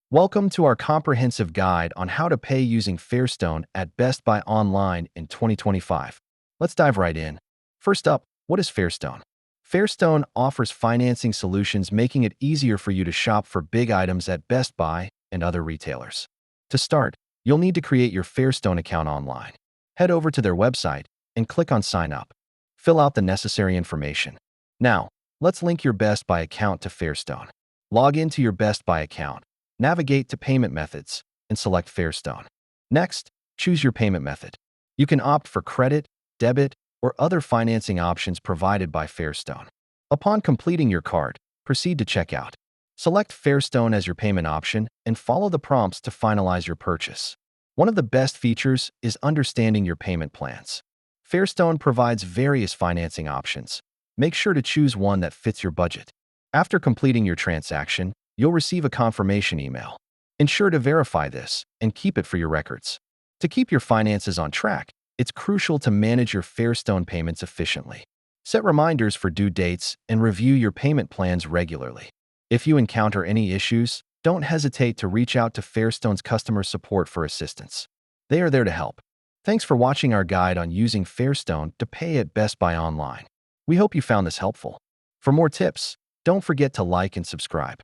Welcome to our comprehensive guide on how to pay using Fairstone at Best Buy Online in 2025. Let's dive right in. First up, what is Fairstone? Fairstone offers financing solutions making it easier for you to shop for big items at Best Buy and other retailers. To start, you'll need to create your Fairstone account online. Head over to their website and click on Sign Up. Fill out the necessary information. Now, let's link your Best Buy account to Fairstone. Log into your Best Buy account. Navigate to Payment Methods and select Fairstone. Next, choose your payment method. You can opt for credit, debit, or other financing options provided by Fairstone. Upon completing your card, proceed to checkout. Select Fairstone as your payment option and follow the prompts to finalize your purchase. One of the best features is understanding your payment plans. Fairstone provides various financing options. Make sure to choose one that fits your budget. After completing your transaction, you'll receive a confirmation email. Ensure to verify this and keep it for your records. To keep your finances on track, it's crucial to manage your Fairstone payments efficiently. Set reminders for due dates and review your payment plans regularly. If you encounter any issues, don't hesitate to reach out to Fairstone's customer support for assistance. They are there to help. Thanks for watching our guide on using Fairstone to pay at Best Buy Online. We hope you found this helpful. For more tips, don't forget to like and subscribe.